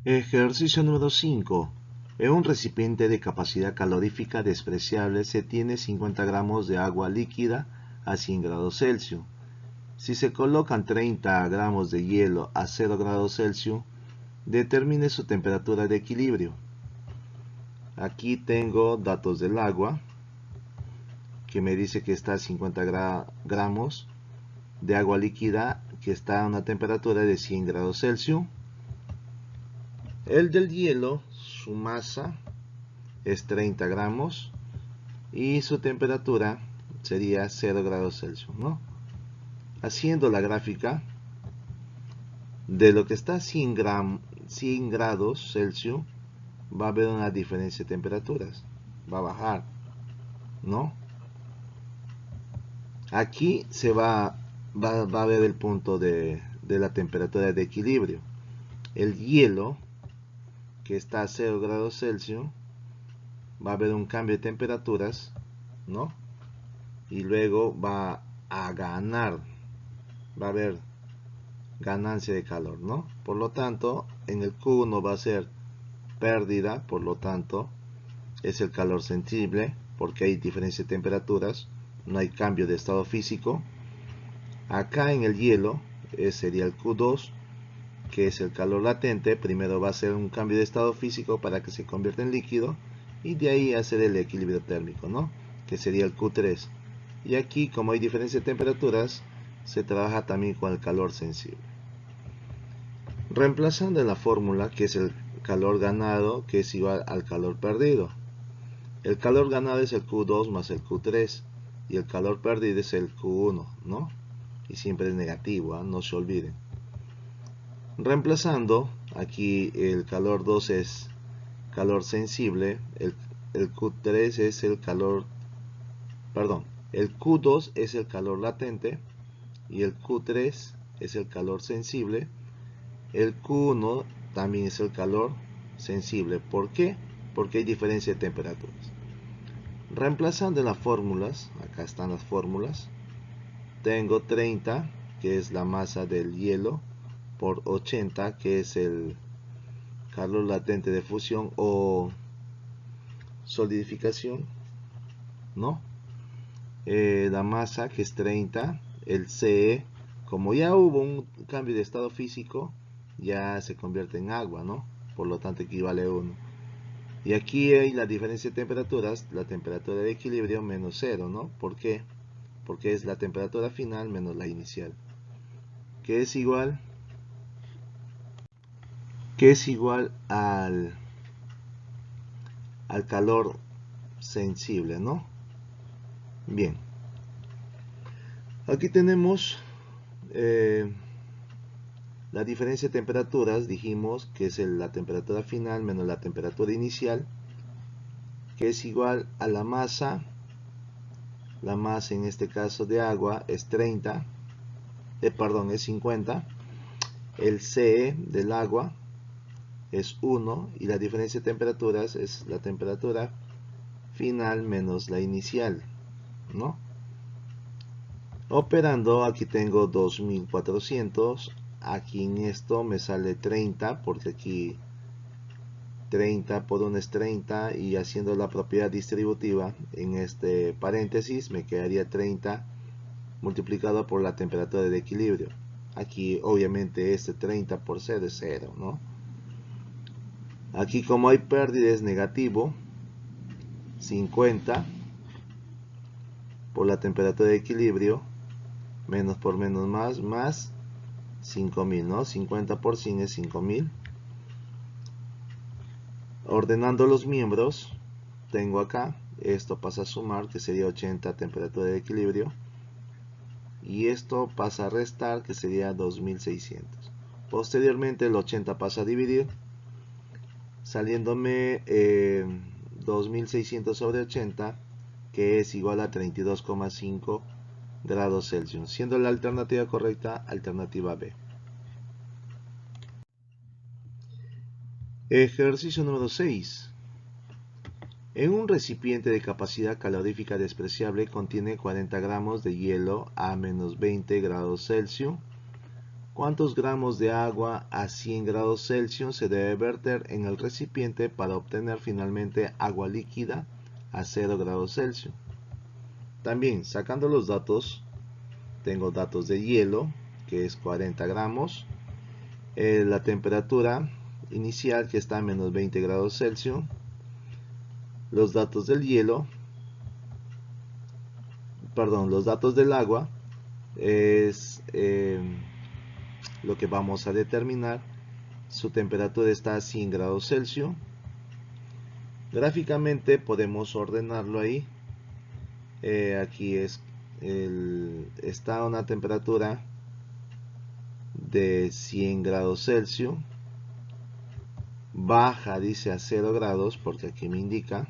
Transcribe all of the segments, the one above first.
Ejercicio número 5. En un recipiente de capacidad calorífica despreciable se tiene 50 gramos de agua líquida a 100 grados Celsius. Si se colocan 30 gramos de hielo a 0 grados Celsius, determine su temperatura de equilibrio. Aquí tengo datos del agua, que me dice que está a 50 gramos de agua líquida, que está a una temperatura de 100 grados Celsius. El del hielo, su masa es 30 gramos y su temperatura sería 0 grados Celsius, ¿no? Haciendo la gráfica de lo que está a 100 grados Celsius, va a haber una diferencia de temperaturas, va a bajar, ¿no? Aquí va a ver el punto de la temperatura de equilibrio. El hielo, que está a 0 grados Celsius, va a haber un cambio de temperaturas, ¿no? Y luego va a ganar, va a haber ganancia de calor, ¿no? Por lo tanto, en el Q1 va a ser pérdida, por lo tanto, es el calor sensible, porque hay diferencia de temperaturas, no hay cambio de estado físico. Acá en el hielo sería el Q2, que es el calor latente. Primero va a ser un cambio de estado físico para que se convierta en líquido, y de ahí hacer el equilibrio térmico, ¿no? Que sería el Q3. Y aquí, como hay diferencia de temperaturas, se trabaja también con el calor sensible. Reemplazando en la fórmula, que es el calor ganado, que es igual al calor perdido. El calor ganado es el Q2 más el Q3, y el calor perdido es el Q1, ¿no? Y siempre es negativo, ¿eh? No se olviden. Reemplazando, aquí el calor 2 es calor sensible, el Q3 es el calor, perdón, el Q2 es el calor latente, y el Q3 es el calor sensible. El Q1 también es el calor sensible. ¿Por qué? Porque hay diferencia de temperaturas. Reemplazando en las fórmulas, acá están las fórmulas, tengo 30, que es la masa del hielo, por 80, que es el calor latente de fusión o solidificación, ¿no? La masa, que es 30, el Ce, como ya hubo un cambio de estado físico, ya se convierte en agua, ¿no? Por lo tanto equivale a 1. Y aquí hay la diferencia de temperaturas, la temperatura de equilibrio menos 0, ¿no? ¿Por qué? Porque es la temperatura final menos la inicial, que es igual, al calor sensible, ¿no? Bien, aquí tenemos la diferencia de temperaturas. Dijimos que es la temperatura final menos la temperatura inicial, que es igual a la masa. La masa en este caso de agua es 30, perdón, es 50. El Ce del agua es 1, y la diferencia de temperaturas es la temperatura final menos la inicial, ¿no? Operando, aquí tengo 2400, aquí en esto me sale 30, porque aquí 30 por 1 es 30, y haciendo la propiedad distributiva en este paréntesis me quedaría 30 multiplicado por la temperatura de equilibrio. Aquí obviamente este 30 por 0 es 0, ¿no? Aquí, como hay pérdida, es negativo. 50 por la temperatura de equilibrio, menos por menos más 5000, ¿no? 50 por 100 es 5000. Ordenando los miembros, tengo acá, esto pasa a sumar, que sería 80 temperatura de equilibrio, y esto pasa a restar, que sería 2600. Posteriormente el 80 pasa a dividir, saliéndome 2600 sobre 80, que es igual a 32,5 grados Celsius, siendo la alternativa correcta alternativa B. Ejercicio número 6. En un recipiente de capacidad calorífica despreciable contiene 40 gramos de hielo a menos 20 grados Celsius. ¿Cuántos gramos de agua a 100 grados Celsius se debe verter en el recipiente para obtener finalmente agua líquida a 0 grados Celsius? También, sacando los datos, tengo datos de hielo, que es 40 gramos, la temperatura inicial, que está a menos 20 grados Celsius, los datos del hielo, perdón, los datos del agua, es lo que vamos a determinar. Su temperatura está a 100 grados Celsius. Gráficamente podemos ordenarlo ahí. Aquí está a una temperatura de 100 grados Celsius. Baja, dice, a 0 grados, porque aquí me indica,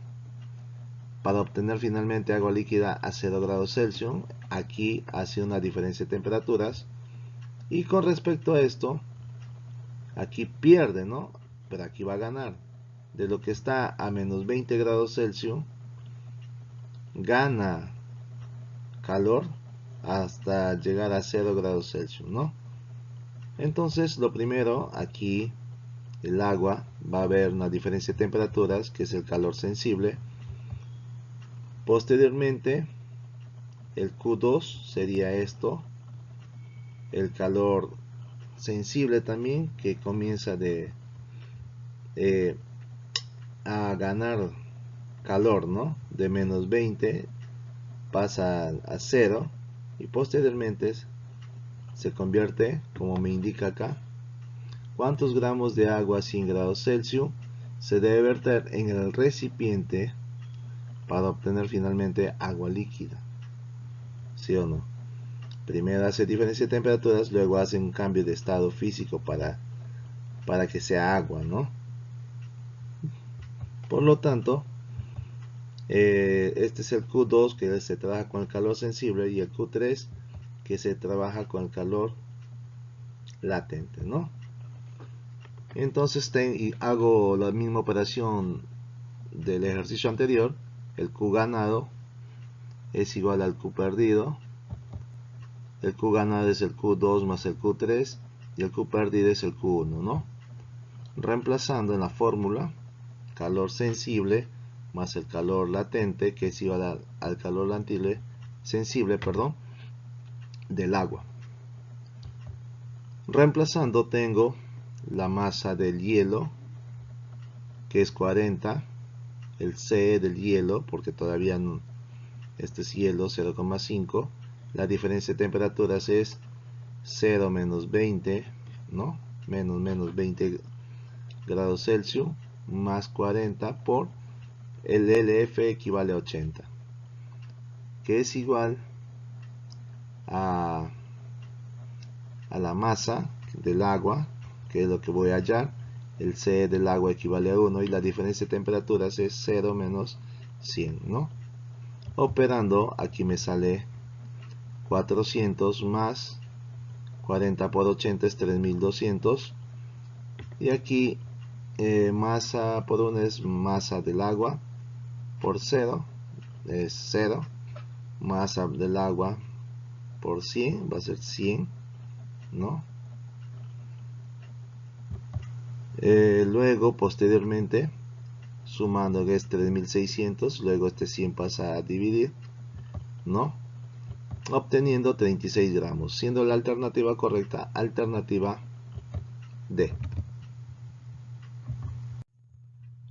para obtener finalmente agua líquida a 0 grados Celsius. Aquí hace una diferencia de temperaturas. Y con respecto a esto, aquí pierde, ¿no? Pero aquí va a ganar. De lo que está a menos 20 grados Celsius, gana calor hasta llegar a 0 grados Celsius, ¿no? Entonces, lo primero, aquí el agua va a haber una diferencia de temperaturas, que es el calor sensible. Posteriormente, el Q2 sería esto, el calor sensible también, que comienza a ganar calor, ¿no? De menos 20 pasa a 0 y posteriormente se convierte, como me indica acá, ¿cuántos gramos de agua a 100 grados Celsius se debe verter en el recipiente para obtener finalmente agua líquida? ¿Sí o no? Primero hace diferencia de temperaturas, luego hace un cambio de estado físico para que sea agua, ¿no? Por lo tanto, este es el Q2, que se trabaja con el calor sensible, y el Q3, que se trabaja con el calor latente, ¿no? Entonces hago la misma operación del ejercicio anterior. El Q ganado es igual al Q perdido. El Q ganado es el Q2 más el Q3 y el Q perdido es el Q1, ¿no? Reemplazando en la fórmula, calor sensible más el calor latente, que es igual al calor sensible, perdón, del agua. Reemplazando, tengo la masa del hielo, que es 40, el C del hielo, porque todavía no, este es hielo, 0,5. La diferencia de temperaturas es 0 menos 20, ¿no? Menos 20 grados Celsius, más 40 por el LF, equivale a 80, que es igual a la masa del agua, que es lo que voy a hallar. El C del agua equivale a 1 y la diferencia de temperaturas es 0 menos 100, ¿no? Operando, aquí me sale 400 más 40 por 80 es 3200. Y aquí masa por 1 es masa del agua por 0, es 0. Masa del agua por 100 va a ser 100, ¿no? Luego, posteriormente, sumando que es 3600, luego este 100 pasa a dividir, ¿no? Obteniendo 36 gramos, siendo la alternativa correcta, alternativa D.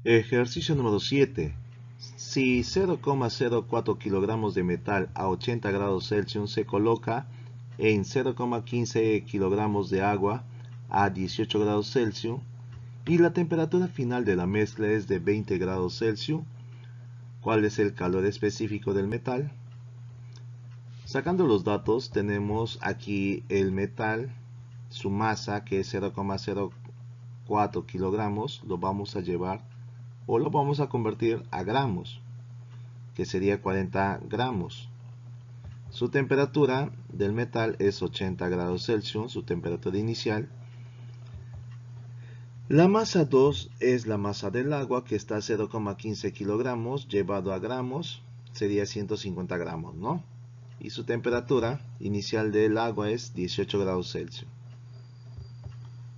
Ejercicio número 7. Si 0,04 kilogramos de metal a 80 grados Celsius se coloca en 0,15 kilogramos de agua a 18 grados Celsius y la temperatura final de la mezcla es de 20 grados Celsius, ¿cuál es el calor específico del metal? Sacando los datos, tenemos aquí el metal, su masa, que es 0,04 kilogramos, lo vamos a llevar o lo vamos a convertir a gramos, que sería 40 gramos. Su temperatura del metal es 80 grados Celsius, su temperatura inicial. La masa 2 es la masa del agua, que está a 0,15 kilogramos, llevado a gramos, sería 150 gramos, ¿no? Y su temperatura inicial del agua es 18 grados Celsius.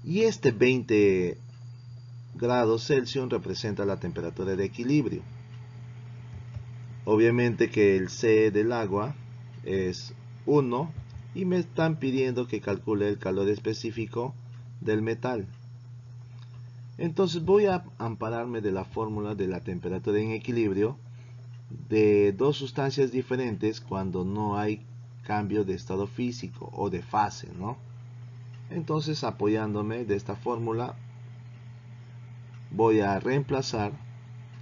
Y este 20 grados Celsius representa la temperatura de equilibrio. Obviamente que el C del agua es 1 y me están pidiendo que calcule el calor específico del metal. Entonces voy a ampararme de la fórmula de la temperatura en equilibrio de dos sustancias diferentes cuando no hay cambio de estado físico o de fase, ¿no? Entonces, apoyándome de esta fórmula, voy a reemplazar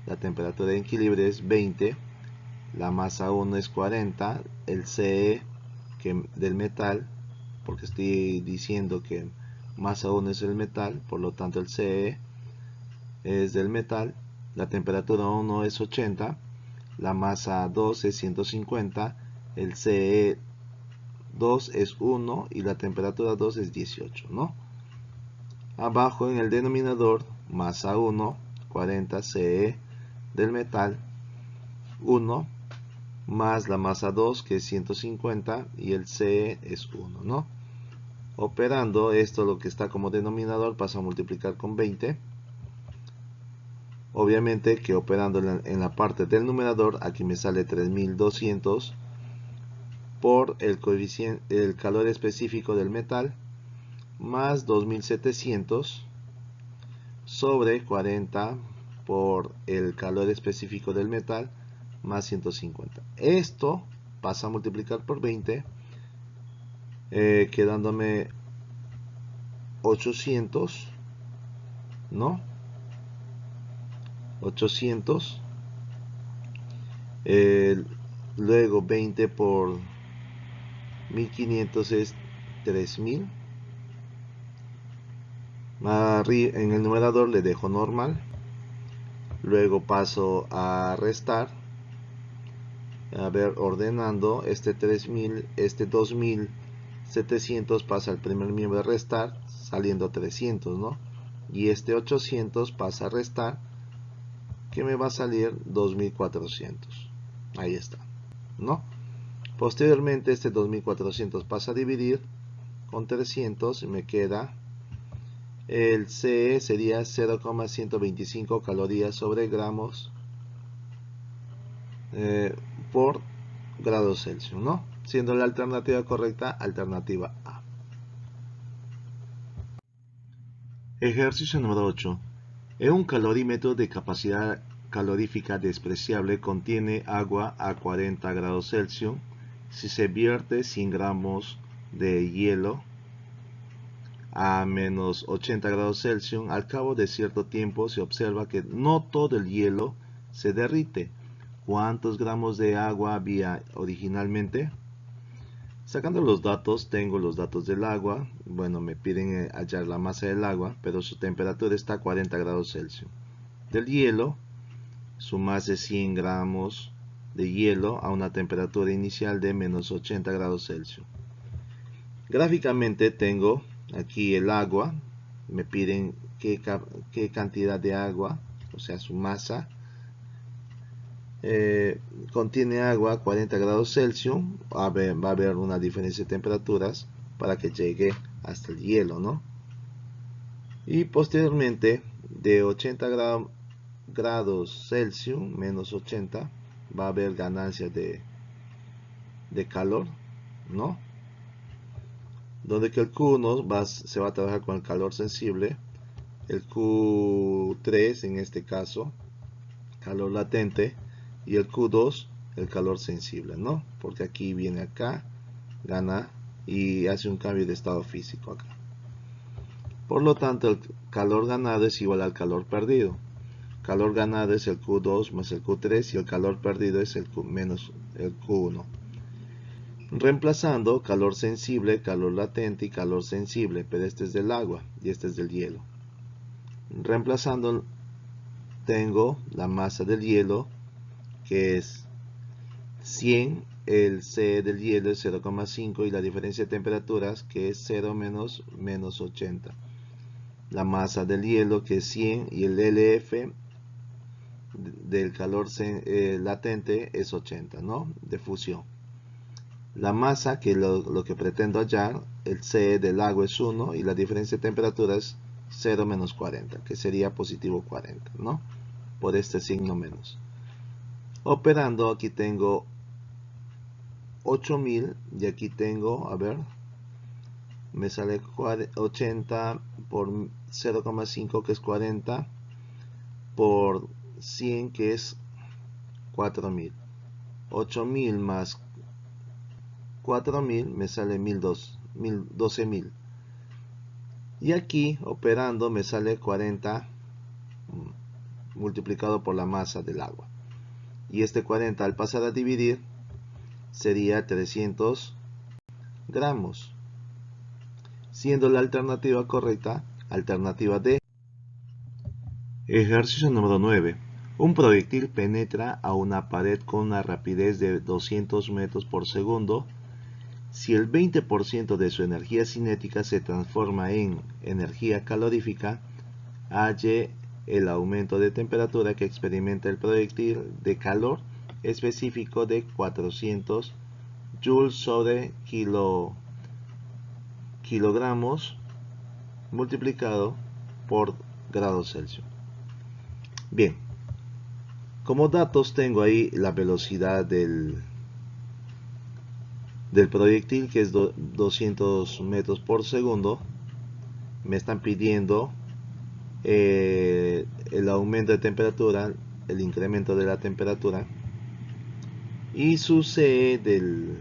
la temperatura en equilibrio es 20, la masa 1 es 40, el Ce del metal, porque estoy diciendo que masa 1 es el metal, por lo tanto el Ce es del metal, la temperatura 1 es 80, la masa 2 es 150, el Ce2 es 1 y la temperatura 2 es 18, ¿no? Abajo en el denominador, masa 1, 40 Ce del metal, 1, más la masa 2 que es 150 y el Ce es 1, ¿no? Operando esto, lo que está como denominador pasa a multiplicar con 20. Obviamente que operando en la parte del numerador, aquí me sale 3200 por el coeficiente, el calor específico del metal, más 2700 sobre 40 por el calor específico del metal, más 150. Esto pasa a multiplicar por 20, quedándome 800, ¿no? 800. Luego 20 por 1500 es 3000. En el numerador le dejo normal. Luego paso a restar. A ver, ordenando, este 3000, este 2700 pasa al primer miembro de restar, saliendo 300, ¿no? Y este 800 pasa a restar, que me va a salir 2400. Ahí está, ¿no? Posteriormente este 2400 pasa a dividir con 300 y me queda el Ce sería 0,125 calorías sobre gramos por grados Celsius, ¿no? Siendo la alternativa correcta alternativa A. Ejercicio número 8. En un calorímetro de capacidad calorífica despreciable contiene agua a 40 grados Celsius. Si se vierte 100 gramos de hielo a menos 80 grados Celsius, al cabo de cierto tiempo se observa que no todo el hielo se derrite. ¿Cuántos gramos de agua había originalmente? Sacando los datos, tengo los datos del agua. Bueno, me piden hallar la masa del agua, pero su temperatura está a 40 grados Celsius. Del hielo, su masa es 100 gramos de hielo a una temperatura inicial de menos 80 grados Celsius. Gráficamente tengo aquí el agua. Me piden qué cantidad de agua, o sea, su masa. Contiene agua a 40 grados Celsius, va a haber una diferencia de temperaturas para que llegue hasta el hielo, ¿no? Y posteriormente de 80 grados Celsius menos 80 va a haber ganancia de calor, ¿no? Donde que el Q1 se va a trabajar con el calor sensible, el Q3 en este caso calor latente, y el Q2 el calor sensible, ¿no? Porque aquí viene acá, gana y hace un cambio de estado físico acá. Por lo tanto, el calor ganado es igual al calor perdido. Calor ganado es el Q2 más el Q3 y el calor perdido es el Q menos el Q1. Reemplazando calor sensible, calor latente y calor sensible, pero este es del agua y este es del hielo. Reemplazando, tengo la masa del hielo, que es 100, el Ce del hielo es 0,5 y la diferencia de temperaturas, que es 0 menos 80. La masa del hielo, que es 100, y el LF del calor latente es 80, ¿no? De fusión. La masa, que lo que pretendo hallar, el C del agua es 1 y la diferencia de temperatura es 0 menos 40, que sería positivo 40, ¿no? Por este signo menos. Operando, aquí tengo 8000 y aquí tengo, a ver, me sale 80 por 0,5 que es 40 por 100 que es 4000. 8000 más 4000 me sale 12000. Y aquí operando me sale 40 multiplicado por la masa del agua. Y este 40 al pasar a dividir sería 300 gramos. Siendo la alternativa correcta, alternativa D. Ejercicio número 9. Un proyectil penetra a una pared con una rapidez de 200 metros por segundo. Si el 20% de su energía cinética se transforma en energía calorífica, halle el aumento de temperatura que experimenta el proyectil de calor específico de 400 joules sobre kilogramos multiplicado por grados Celsius. Bien, como datos tengo ahí la velocidad del proyectil, que es 200 metros por segundo. Me están pidiendo el aumento de temperatura, el incremento de la temperatura, y su C del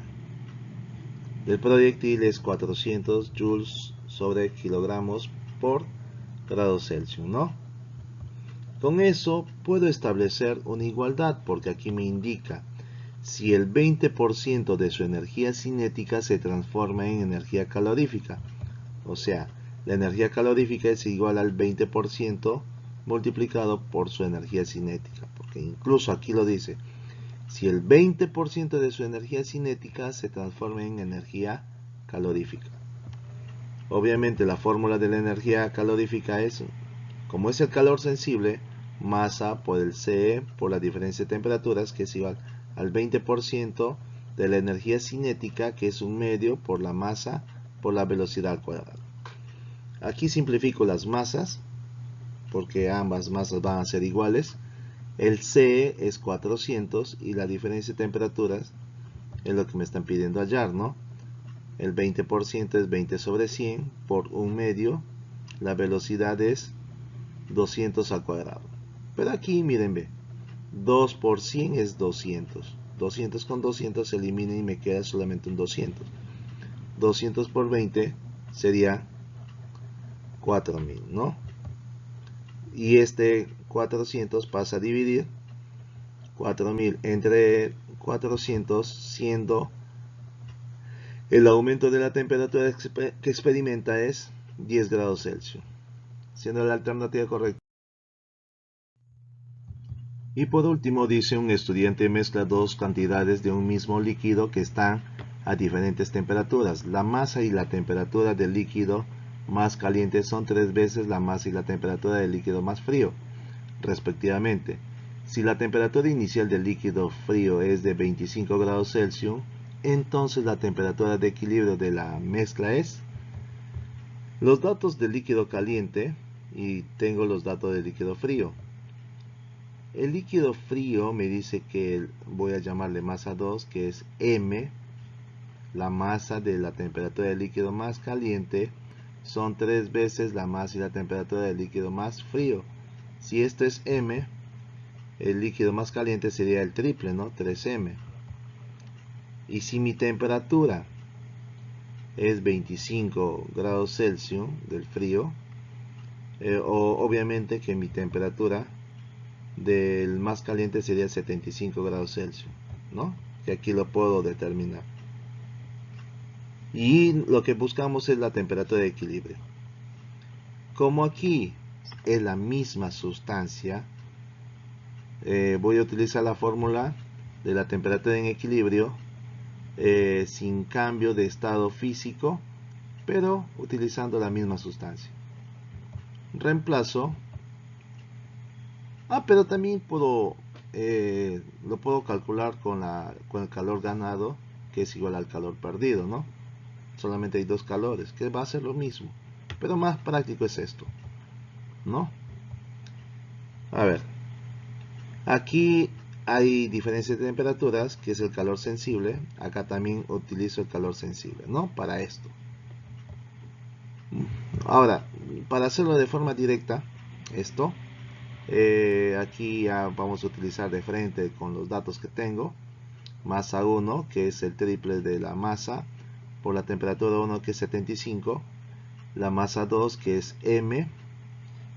proyectil es 400 joules sobre kilogramos por grados Celsius, ¿no? Con eso puedo establecer una igualdad, porque aquí me indica si el 20% de su energía cinética se transforma en energía calorífica. O sea, la energía calorífica es igual al 20% multiplicado por su energía cinética. Porque incluso aquí lo dice, si el 20% de su energía cinética se transforma en energía calorífica. Obviamente la fórmula de la energía calorífica es, como es el calor sensible, masa por el CE por la diferencia de temperaturas, que es igual al 20% de la energía cinética, que es un medio, por la masa por la velocidad al cuadrado. Aquí simplifico las masas, porque ambas masas van a ser iguales. El CE es 400 y la diferencia de temperaturas es lo que me están pidiendo hallar, ¿no? El 20% es 20 sobre 100 por un medio. La velocidad es 200 al cuadrado. Pero aquí miren, ve, 2 por 100 es 200. 200 con 200 se elimina y me queda solamente un 200. 200 por 20 sería 4000, ¿no? Y este 400 pasa a dividir 4000 entre 400, siendo el aumento de la temperatura que experimenta es 10 grados Celsius, siendo la alternativa correcta. Y por último dice, un estudiante mezcla dos cantidades de un mismo líquido que están a diferentes temperaturas. La masa y la temperatura del líquido más caliente son 3 veces la masa y la temperatura del líquido más frío, respectivamente. Si la temperatura inicial del líquido frío es de 25 grados Celsius, entonces la temperatura de equilibrio de la mezcla es... Los datos del líquido caliente, y tengo los datos del líquido frío. El líquido frío me dice que voy a llamarle masa 2, que es M. La masa de la temperatura del líquido más caliente son 3 veces la masa y la temperatura del líquido más frío. Si esto es M, el líquido más caliente sería el triple, ¿no? 3M. Y si mi temperatura es 25 grados Celsius del frío, obviamente que mi temperatura del más caliente sería 75 grados Celsius, ¿no? Que aquí lo puedo determinar. Y lo que buscamos es la temperatura de equilibrio. Como aquí es la misma sustancia, voy a utilizar la fórmula de la temperatura en equilibrio sin cambio de estado físico, pero utilizando la misma sustancia. Reemplazo. Pero también puedo lo puedo calcular con el calor ganado que es igual al calor perdido, ¿no? Solamente hay dos calores, que va a ser lo mismo, pero más práctico es esto, ¿no? A ver, aquí hay diferencias de temperaturas, que es el calor sensible. Acá también utilizo el calor sensible, ¿no? Para esto. Ahora, para hacerlo de forma directa, esto, aquí ya vamos a utilizar de frente con los datos que tengo. Masa 1, que es el triple de la masa, por la temperatura 1, que es 75. La masa 2, que es M,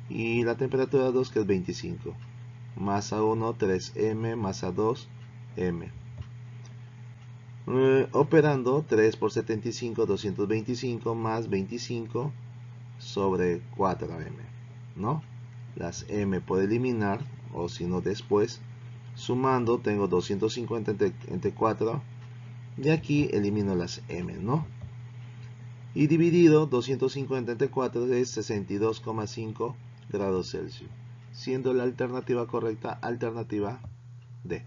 y la temperatura 2, que es 25. Masa 1, 3M, masa 2, M. Operando 3 por 75, 225, más 25 sobre 4M, ¿no? Las M puedo eliminar, o si no después, sumando tengo 250 entre 4, y aquí elimino las M, ¿no? Y dividido 250 entre 4 es 62,5 grados Celsius, siendo la alternativa correcta alternativa D.